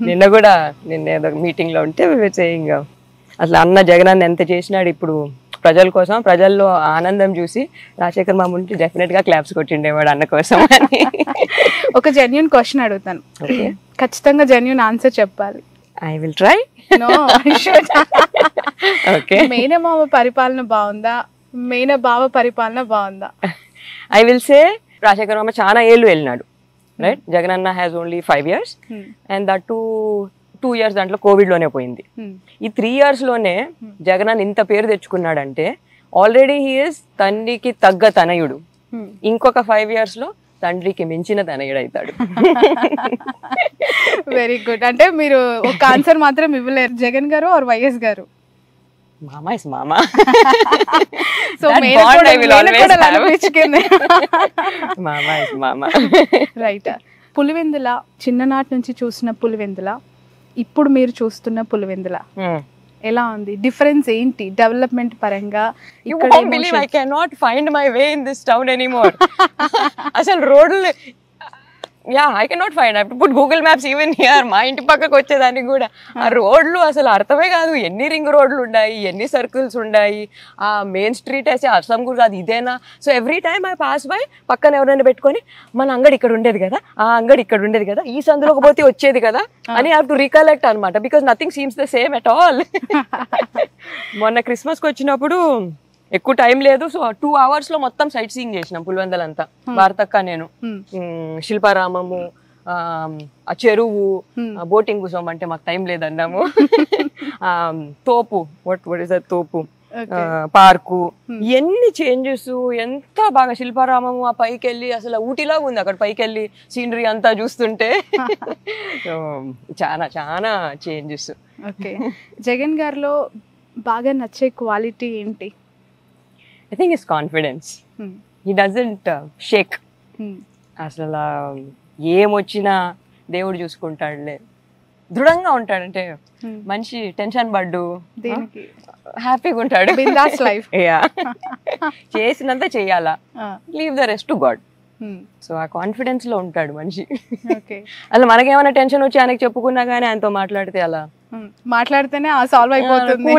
నిన్న కూడా ఏదో మీటింగ్ లో ఉంటే సేయింగ్ అసలు అన్న జగనన్న ఎంత చేసినాడు ఇప్పుడు ప్రజల కోసం, ప్రజల్లో ఆనందం చూసి రాజశేఖర్ మామ ఉంటే డెఫినెట్ గా క్లాప్స్ కొట్టిండేవాడు అన్న కోసం అని. ఒక జెన్యూన్ క్వశ్చన్ అడుగుతాను, ఖచ్చితంగా జెన్యూన్ ఆన్సర్ చెప్పాలి. I will try. ఓకే, మేనమామ పరిపాలన బాగుందా, మేనబావ పరిపాలన బాగుందా? ఐ విల్ సే రాజశేఖర్ మామ చాలా ఏళ్ళు వెళ్ళినాడు, రైట్. జగనన్న has only 5 years and that 2 years దాంట్లో కోవిడ్ లోనే పోయింది. ఈ 3 years లోనే జగనన్న ఇంత పేరు తెచ్చుకున్నాడంటే ఆల్రెడీ హీ ఇస్ తండ్రికి తగ్గ తనయుడు. ఇంకొక 5 years లో తండ్రికి మించిన తనయుడు అవుతాడు. Very good. అంటే మీరు ఒక ఆన్సర్ మాత్రం ఇవ్వలేరు, జగన్ గారు ఆర్ వైఎస్ గారు? మామా ఇస్ మామా. సో మామా ఇస్ మామా. రైట్. పులివెందుల చిన్ననాటి నుంచి చూసిన పులివెందుల, ఇప్పుడు మీరు చూస్తున్న పులివెందుల ఎలా ఉంది? డిఫరెన్స్ ఏంటి డెవలప్మెంట్ పరంగా? I cannot find my way in this town anymore. అసలు రోడ్లు I cannot find. I have to put Google Maps even here. మా ఇంటి పక్కకు వచ్చేదానికి కూడా ఆ రోడ్లు అసలు అర్థమే కాదు. ఎన్ని రింగ్ రోడ్లు ఉన్నాయి, ఎన్ని సర్కిల్స్ ఉన్నాయి, ఆ మెయిన్ స్ట్రీట్ వేసి అర్థం కూడా కాదు ఇదేనా. So every time I pass by పక్కన ఎవరైనా పెట్టుకొని మన అంగడి ఇక్కడ ఉండేది కదా, ఆ అంగడి ఇక్కడ ఉండేది కదా, ఈ సందులోకి పోతే వచ్చేది కదా అని హ్యావ్ టు రీకలెక్ట్ అనమాట. Because nothing seems the same at all. మొన్న క్రిస్మస్కి వచ్చినప్పుడు ఎక్కువ టైం లేదు, సో 2 hours లో మొత్తం సైట్ సీయింగ్ చేసినాం పులివెందులంతా. భారతక్క నేను, శిల్పారామము, ఆ చెరువు, బోటింగ్ కోసం అంటే మాకు టైం లేదన్నాము. తోపు, వాట్ ఇస్ దట్ తోపు, పార్కు, ఎన్ని చేంజెస్, ఎంత బాగా శిల్పారామము ఆ పైకి వెళ్ళి అసలు ఊటీలాగా ఉంది అక్కడ పైకి వెళ్ళి సీనరీ అంతా చూస్తుంటే. చాలా చాలా చేంజెస్. ఓకే, జగన్ గారిలో బాగా నచ్చే క్వాలిటీ ఏంటి? I think his confidence. He doesn't shake. అసలు ఏమొచ్చినా దేవుడు చూసుకుంటాడులే, దృఢంగా ఉంటాడంటే మనిషి టెన్షన్ పడ్డు హ్యాపీగా ఉంటాడు. చేసినంత చెయ్యాలా, leave the rest to God. So ఆ కాన్ఫిడెన్స్ లో ఉంటాడు మనిషి. అసలు మనకేమైనా టెన్షన్ వచ్చి ఆయనకి చెప్పుకున్నా గానీ ఆయనతో మాట్లాడితే అలా మాట్లాడితేనే సాల్వ్ అయిపోతుంది.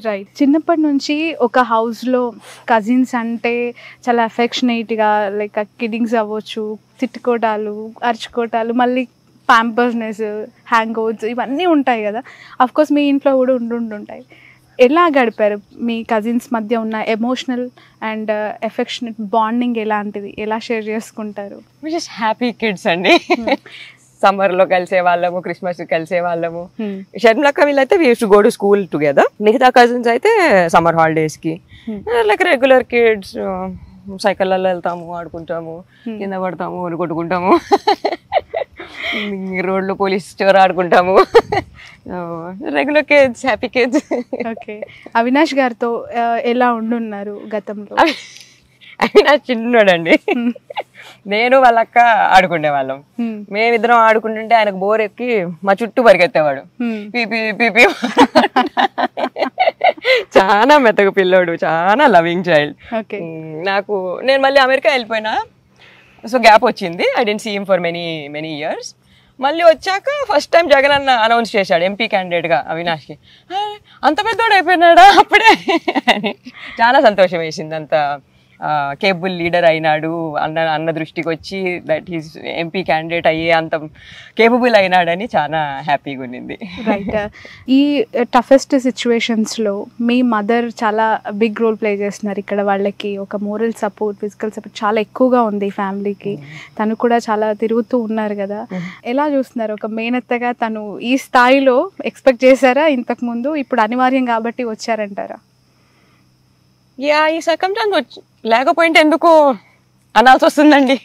రైట్. చిన్నప్పటి నుంచి ఒక హౌస్ లో కజిన్స్ అంటే చాలా అఫెక్షనేట్ గా, లైక్ కిడ్డింగ్స్ అవ్వచ్చు, తిట్టుకోటాలు, అరుచుకోటాలు, మళ్ళీ ప్యాంపర్స్నెస్, హ్యాంగ్ అవుట్స్, ఇవన్నీ ఉంటాయి కదా. అఫ్ కోర్స్ మీ ఇంట్లో కూడా ఉండుంటాయి. ఎలా గడిపారు? మీ కజిన్స్ మధ్య ఉన్న ఎమోషనల్ అండ్ ఎఫెక్షనేట్ బాండింగ్ ఎలాంటిది, ఎలా షేర్ చేసుకుంటారు? హ్యాపీ కిడ్స్ అండి. సమ్మర్ లో కలిసే వాళ్ళము, క్రిస్మస్ కలిసే వాళ్ళము. షర్మిలక్క వీళ్ళైతే we use to go to school together. మిగతా కజిన్స్ అయితే సమ్మర్ హాలిడేస్ కి లైక్ రెగ్యులర్ కిడ్స్, సైకిళ్ళల్లో వెళ్తాము, ఆడుకుంటాము, కింద పడతాము, కొట్టుకుంటాము, రోడ్లో పోలీస్ స్టోర్ ఆడుకుంటాము. Regular kids, happy kids. Okay, Avinash గారితో ఎలా ఉండున్నారు గతంలో? అవినాష్ చిన్నోడండి, నేను వాళ్ళక్క ఆడుకునే వాళ్ళం. మేమిద్దరం ఆడుకుంటుంటే ఆయనకు బోర్ ఎక్కి మా చుట్టూ పరిగెత్తేవాడు. PP PP. చాలా మెత్తగా పిల్లోడు, చాలా లవింగ్ చైల్డ్. నేను మళ్ళీ అమెరికా వెళ్ళిపోయినా, సో గ్యాప్ వచ్చింది. I didn't see him for many years. మళ్ళీ వచ్చాక ఫస్ట్ టైం జగన్ అన్న అనౌన్స్ చేశాడు ఎంపీ క్యాండిడేట్ గా అవినాష్కి. అంత పెద్దోడు అయిపోయినాడా అప్పుడే అని చాలా సంతోషం వేసింది. అంత కేబుల్ లీడర్ అయినాడు అన్న దృష్టికి వచ్చి దట్ ఈస్ ఎంపీ క్యాండిడేట్ అయ్యే అంత కేపబుల్ అయినాడని చాలా హ్యాపీగా ఉన్నింది. రైట్. ఈ టఫెస్ట్ సిచ్యువేషన్స్లో మీ మదర్ చాలా బిగ్ రోల్ ప్లే చేస్తున్నారు. ఇక్కడ వాళ్ళకి ఒక మోరల్ సపోర్ట్, ఫిజికల్ సపోర్ట్ చాలా ఎక్కువగా ఉంది ఫ్యామిలీకి. తను కూడా చాలా తిరుగుతూ ఉన్నారు కదా, ఎలా చూస్తున్నారు? ఒక మేనత్తగా తను ఈ స్థాయిలో ఎక్స్పెక్ట్ చేశారా ఇంతకుముందు? ఇప్పుడు అనివార్యం కాబట్టి వచ్చారంటారా? ఈ సర్కమ్స్టాన్స్ లేకపోయింటే ఎందుకు అనాల్సి వస్తుందండి.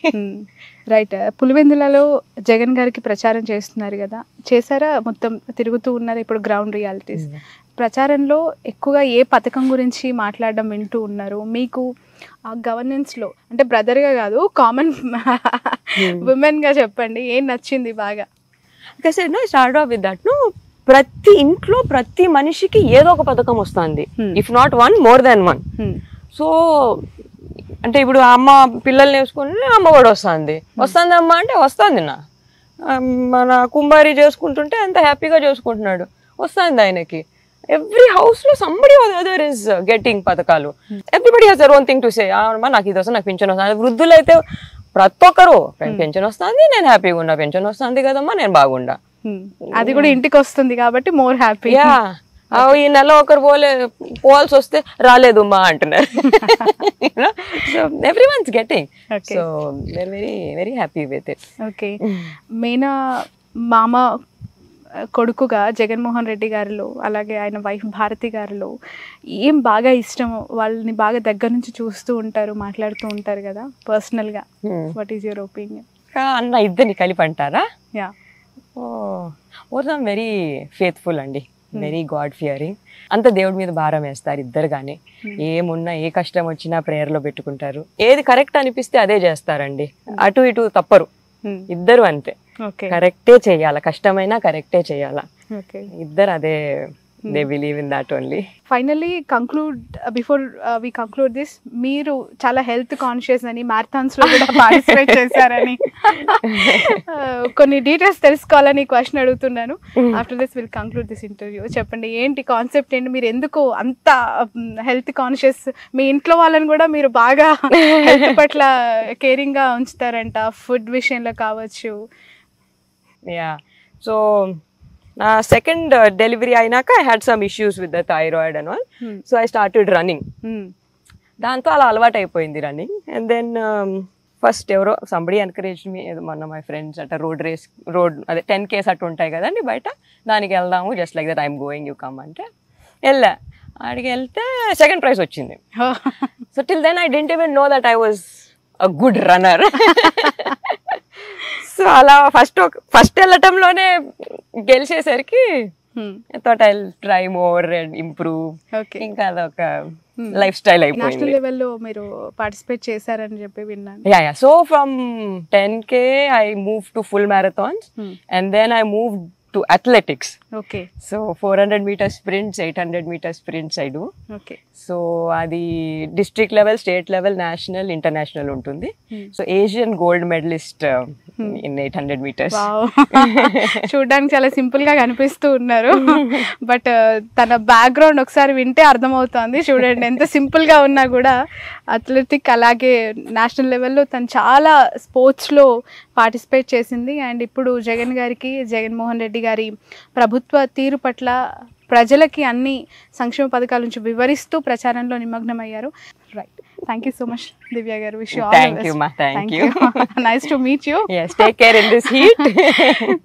రైట్. పులివెందులలో జగన్ గారికి ప్రచారం చేస్తున్నారు కదా, చేశారా? మొత్తం తిరుగుతూ ఉన్నారు ఇప్పుడు గ్రౌండ్ రియాలిటీస్. ప్రచారంలో ఎక్కువగా ఏ పథకం గురించి మాట్లాడడం వింటూ ఉన్నారు? మీకు ఆ గవర్నెన్స్లో, అంటే బ్రదర్గా కాదు, కామన్ ఉమెన్గా చెప్పండి, ఏం నచ్చింది బాగా? స్టార్ట్ ఆఫ్ విత్ దట్, ప్రతి ఇంట్లో ప్రతి మనిషికి ఏదో ఒక పథకం వస్తుంది. If not one, more than one. So అంటే ఇప్పుడు అమ్మ పిల్లల్ని వేసుకుని అమ్మ కూడా వస్తుంది అమ్మ అంటే వస్తుంది నా మన కుంబారి చేసుకుంటుంటే ఎంత హ్యాపీగా చేసుకుంటున్నాడు వస్తుంది ఆయనకి. ఎవ్రీ హౌస్ లో సంబడి అదర్ ఇస్ గెటింగ్ పథకాలు. Everybody has their own thing to say. నాకు ఇది వస్తుంది, నాకు పింఛన్ వస్తుంది. వృద్ధులు అయితే ప్రతి ఒక్కరు పెన్షన్ వస్తుంది, నేను హ్యాపీగా ఉన్నా, పెన్షన్ వస్తుంది కదమ్మా, నేను బాగుండా. అది కూడా ఇంటికి వస్తుంది కాబట్టి మోర్ హ్యాపీ. ఈ నెల ఒకరు పోవాల్సి వస్తే రాలేదు మా అంటున్నారు. So everyone's getting, so they very very happy with it. Okay, మేనా మామ కొడుకుగా జగన్మోహన్ రెడ్డి గారిలో, అలాగే ఆయన వైఫ్ భారతి గారిలో ఏం బాగా ఇష్టం? వాళ్ళని బాగా దగ్గర నుంచి చూస్తూ ఉంటారు, మాట్లాడుతూ ఉంటారు కదా పర్సనల్గా. What is your opinion? అన్న ఇద్దరిని కలిపి అంటారా? యా, వెరీ ఫేత్ఫుల్ అండి, వెరీ గాడ్ ఫియరింగ్. అంత దేవుడి మీద భారం వేస్తారు ఇద్దరు. కానీ ఏమున్నా ఏ కష్టం వచ్చినా ప్రేయర్లో పెట్టుకుంటారు. ఏది కరెక్ట్ అనిపిస్తే అదే చేస్తారండి, అటు ఇటు తప్పరు ఇద్దరు. అంతే, కరెక్టే చెయ్యాల, కష్టమైనా కరెక్టే చెయ్యాల ఇద్దరు. అదే they believe in that only. Finally conclude, before we conclude this, మీరు చాలా హెల్త్ కాన్షియస్ అని మ్యారథాన్స్ లో కూడా పార్టిసిపేట్ చేశారని కొన్ని డీటెయిల్స్ తెలుసుకోవాలని క్వశ్చన్ అడుగుతున్నాను. After this will conclude this interview. చెప్పండి, ఏంటి కాన్సెప్ట్ ఏంటి? మీరు ఎందుకు అంత హెల్త్ కాన్షియస్? మీ ఇంట్లో వాళ్ళని కూడా మీరు బాగా హెల్త్ పట్ల కేరింగ్ గా ఉంచుతారంట, ఫుడ్ విషయంలో కావచ్చు. యా, సో నా సెకండ్ డెలివరీ అయినాక I had some issues with the thyroid and all. So I started running. దాంతో అలా అలవాటు అయిపోయింది రన్నింగ్. అండ్ దెన్ ఫస్ట్ ఎవరో సంబడి ఎన్కరేజ్ మీ, మొన్న మై ఫ్రెండ్స్ అట్లా రోడ్ అదే 10K అట్టు ఉంటాయి కదండి బయట, దానికి వెళ్దాము, just like that I'm going, you come అంటే వెళ్ళా. ఆడికి వెళ్తే సెకండ్ ప్రైజ్ వచ్చింది. So till then I didn't even know that I was a good runner. So అలా ఫస్ట్ వెళ్ళటంలోనే గెలిచేసరికి thought I try more and improve. ఇంకా అదొక లైఫ్ స్టైల్ అయిపోయింది. నేషనల్ లెవెల్లో మీరు పార్టిసిపేట్ చేశారని చెప్పి విన్నాను. Yeah, so from 10K I moved to full marathons, and then I moved to athletics. Okay. So 400 meter sprints, 800 meter sprints I do. Okay. So adi district level, state level, national, international ఉంటుంది. So Asian gold medalist in 800 meters. Wow. చూడడానికి చాలా simple గా కనిపిస్తూ ఉన్నారు, but తన background ఒకసారి వింటే అర్థమవుతుంది. చూడండి ఎంత సింపుల్ గా ఉన్నా కూడా అథ్లెటిక్, అలాగే నేషనల్ లెవెల్లో తను చాలా స్పోర్ట్స్ లో పార్టిసిపేట్ చేసింది. అండ్ ఇప్పుడు జగన్మోహన్ రెడ్డి గారి ప్రభుత్వ తీరు పట్ల ప్రజలకి అన్ని సంక్షేమ పథకాల నుంచి వివరిస్తూ ప్రచారంలో నిమగ్నమయ్యారు. Right, thank you so much Divya garu. Wish you all the best. Thank you. Nice to meet you. yes, take care in this heat.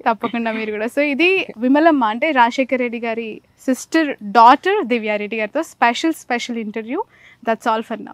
తప్పకుండా మీరు కూడా. సో ఇది విమలమ్మ, అంటే రాజశేఖర్ రెడ్డి గారి డాటర్ దివ్య రెడ్డి గారితో special interview. That's all for now.